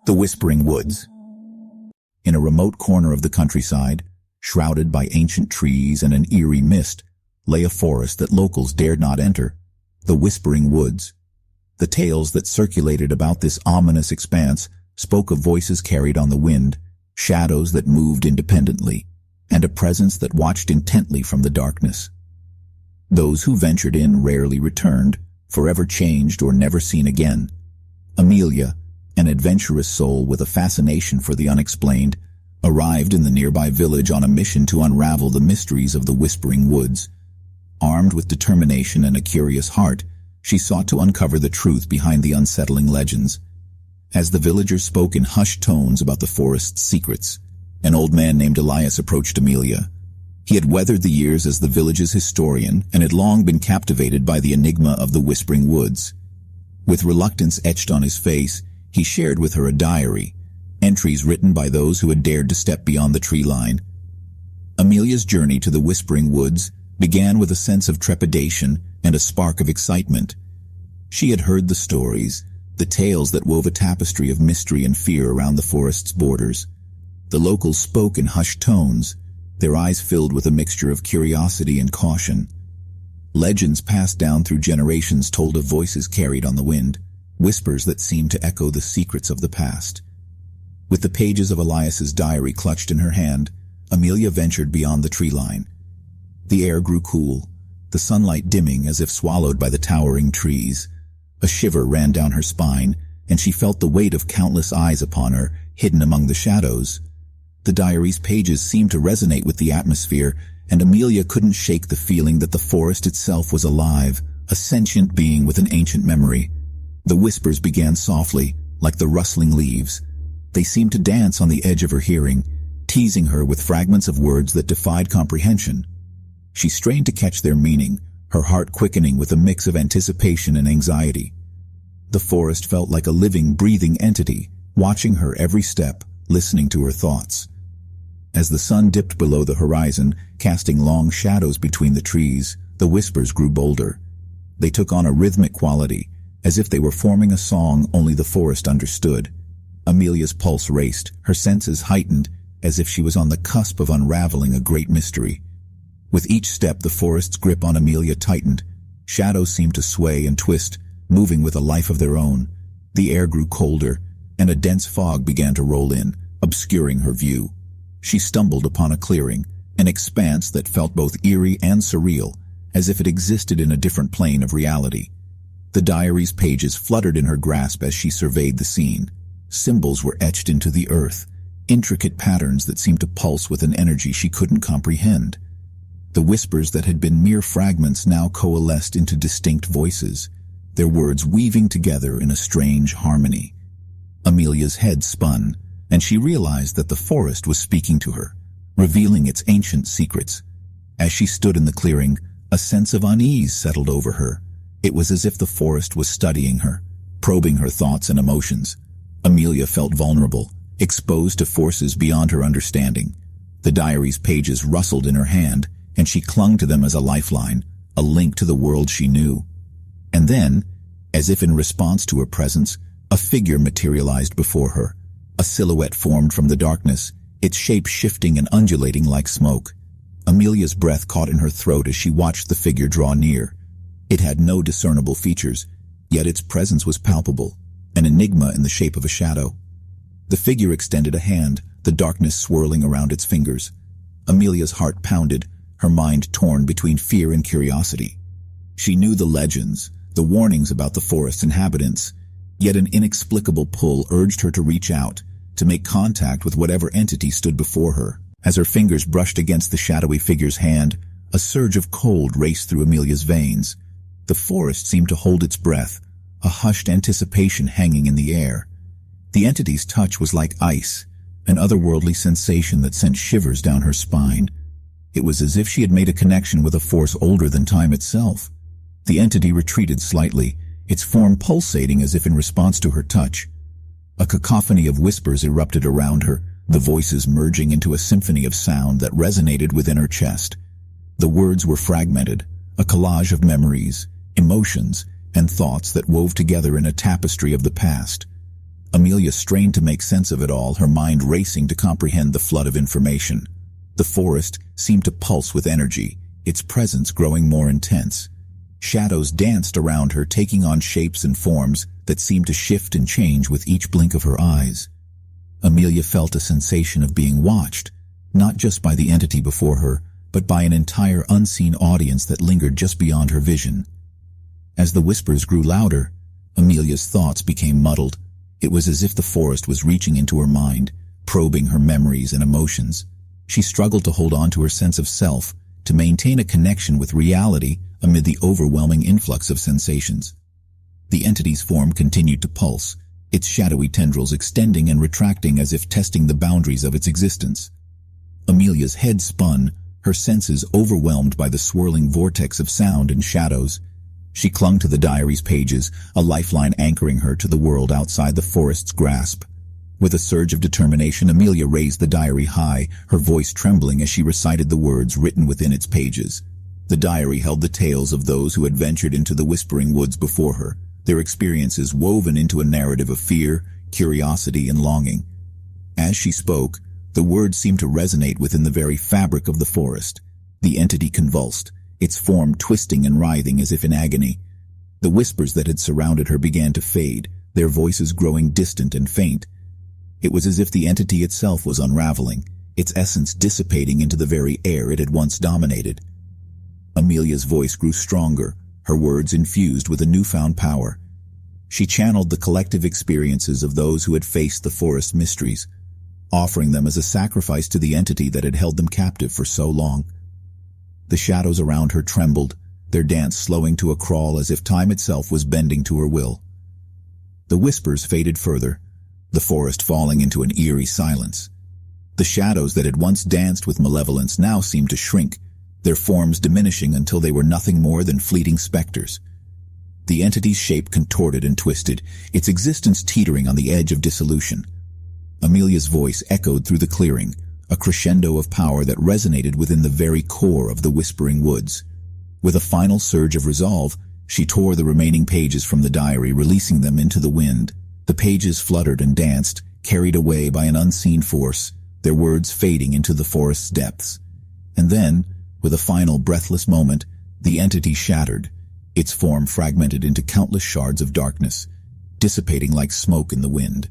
The Whispering Woods. In a remote corner of the countryside, shrouded by ancient trees and an eerie mist, lay a forest that locals dared not enter, the Whispering Woods. The tales that circulated about this ominous expanse spoke of voices carried on the wind, shadows that moved independently, and a presence that watched intently from the darkness. Those who ventured in rarely returned, forever changed or never seen again. Amelia, an adventurous soul with a fascination for the unexplained, arrived in the nearby village on a mission to unravel the mysteries of the Whispering Woods. Armed with determination and a curious heart, she sought to uncover the truth behind the unsettling legends. As the villagers spoke in hushed tones about the forest's secrets, an old man named Elias approached Amelia. He had weathered the years as the village's historian and had long been captivated by the enigma of the Whispering Woods. With reluctance etched on his face, he shared with her a diary, entries written by those who had dared to step beyond the tree line. Amelia's journey to the Whispering Woods began with a sense of trepidation and a spark of excitement. She had heard the stories, the tales that wove a tapestry of mystery and fear around the forest's borders. The locals spoke in hushed tones, their eyes filled with a mixture of curiosity and caution. Legends passed down through generations told of voices carried on the wind, whispers that seemed to echo the secrets of the past. With the pages of Elias's diary clutched in her hand, Amelia ventured beyond the tree line. The air grew cool, the sunlight dimming as if swallowed by the towering trees. A shiver ran down her spine, and she felt the weight of countless eyes upon her, hidden among the shadows. The diary's pages seemed to resonate with the atmosphere, and Amelia couldn't shake the feeling that the forest itself was alive, a sentient being with an ancient memory. The whispers began softly, like the rustling leaves. They seemed to dance on the edge of her hearing, teasing her with fragments of words that defied comprehension. She strained to catch their meaning, her heart quickening with a mix of anticipation and anxiety. The forest felt like a living, breathing entity, watching her every step, listening to her thoughts. As the sun dipped below the horizon, casting long shadows between the trees, the whispers grew bolder. They took on a rhythmic quality, as if they were forming a song only the forest understood. Amelia's pulse raced, her senses heightened, as if she was on the cusp of unraveling a great mystery. With each step, the forest's grip on Amelia tightened. Shadows seemed to sway and twist, moving with a life of their own. The air grew colder, and a dense fog began to roll in, obscuring her view. She stumbled upon a clearing, an expanse that felt both eerie and surreal, as if it existed in a different plane of reality. The diary's pages fluttered in her grasp as she surveyed the scene. Symbols were etched into the earth, intricate patterns that seemed to pulse with an energy she couldn't comprehend. The whispers that had been mere fragments now coalesced into distinct voices, their words weaving together in a strange harmony. Amelia's head spun, and she realized that the forest was speaking to her, revealing its ancient secrets. As she stood in the clearing, a sense of unease settled over her. It was as if the forest was studying her, probing her thoughts and emotions. Amelia felt vulnerable, exposed to forces beyond her understanding. The diary's pages rustled in her hand, and she clung to them as a lifeline, a link to the world she knew. And then, as if in response to her presence, a figure materialized before her. A silhouette formed from the darkness, its shape shifting and undulating like smoke. Amelia's breath caught in her throat as she watched the figure draw near. It had no discernible features, yet its presence was palpable, an enigma in the shape of a shadow. The figure extended a hand, the darkness swirling around its fingers. Amelia's heart pounded, her mind torn between fear and curiosity. She knew the legends, the warnings about the forest's inhabitants, yet an inexplicable pull urged her to reach out, to make contact with whatever entity stood before her. As her fingers brushed against the shadowy figure's hand, a surge of cold raced through Amelia's veins. The forest seemed to hold its breath, a hushed anticipation hanging in the air. The entity's touch was like ice, an otherworldly sensation that sent shivers down her spine. It was as if she had made a connection with a force older than time itself. The entity retreated slightly, its form pulsating as if in response to her touch. A cacophony of whispers erupted around her, the voices merging into a symphony of sound that resonated within her chest. The words were fragmented, a collage of memories, emotions, and thoughts that wove together in a tapestry of the past. Amelia strained to make sense of it all, her mind racing to comprehend the flood of information. The forest seemed to pulse with energy, its presence growing more intense. Shadows danced around her, taking on shapes and forms that seemed to shift and change with each blink of her eyes. Amelia felt a sensation of being watched, not just by the entity before her, but by an entire unseen audience that lingered just beyond her vision. As the whispers grew louder, Amelia's thoughts became muddled. It was as if the forest was reaching into her mind, probing her memories and emotions. She struggled to hold on to her sense of self, to maintain a connection with reality amid the overwhelming influx of sensations. The entity's form continued to pulse, its shadowy tendrils extending and retracting as if testing the boundaries of its existence. Amelia's head spun, her senses overwhelmed by the swirling vortex of sound and shadows. She clung to the diary's pages, a lifeline anchoring her to the world outside the forest's grasp. With a surge of determination, Amelia raised the diary high, her voice trembling as she recited the words written within its pages. The diary held the tales of those who had ventured into the whispering woods before her, their experiences woven into a narrative of fear, curiosity, and longing. As she spoke, the words seemed to resonate within the very fabric of the forest. The entity convulsed, its form twisting and writhing as if in agony. The whispers that had surrounded her began to fade, their voices growing distant and faint. It was as if the entity itself was unraveling, its essence dissipating into the very air it had once dominated. Amelia's voice grew stronger, her words infused with a newfound power. She channeled the collective experiences of those who had faced the forest mysteries, offering them as a sacrifice to the entity that had held them captive for so long. The shadows around her trembled, their dance slowing to a crawl as if time itself was bending to her will. The whispers faded further, the forest falling into an eerie silence. The shadows that had once danced with malevolence now seemed to shrink, their forms diminishing until they were nothing more than fleeting specters. The entity's shape contorted and twisted, its existence teetering on the edge of dissolution. Amelia's voice echoed through the clearing, a crescendo of power that resonated within the very core of the whispering woods. With a final surge of resolve, she tore the remaining pages from the diary, releasing them into the wind. The pages fluttered and danced, carried away by an unseen force, their words fading into the forest's depths. And then, with a final breathless moment, the entity shattered, its form fragmented into countless shards of darkness, dissipating like smoke in the wind.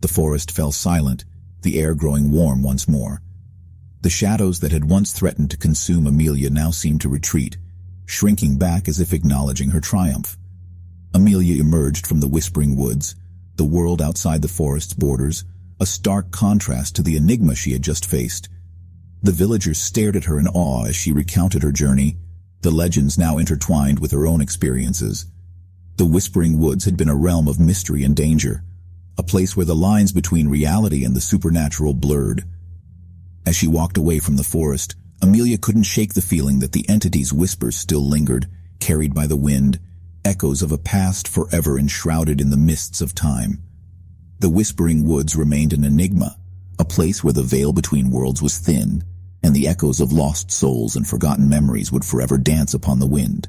The forest fell silent, the air growing warm once more. The shadows that had once threatened to consume Amelia now seemed to retreat, shrinking back as if acknowledging her triumph. Amelia emerged from the whispering woods, the world outside the forest's borders, a stark contrast to the enigma she had just faced. The villagers stared at her in awe as she recounted her journey, the legends now intertwined with her own experiences. The whispering woods had been a realm of mystery and danger, a place where the lines between reality and the supernatural blurred. As she walked away from the forest, Amelia couldn't shake the feeling that the entity's whispers still lingered, carried by the wind, echoes of a past forever enshrouded in the mists of time. The whispering woods remained an enigma, a place where the veil between worlds was thin, and the echoes of lost souls and forgotten memories would forever dance upon the wind.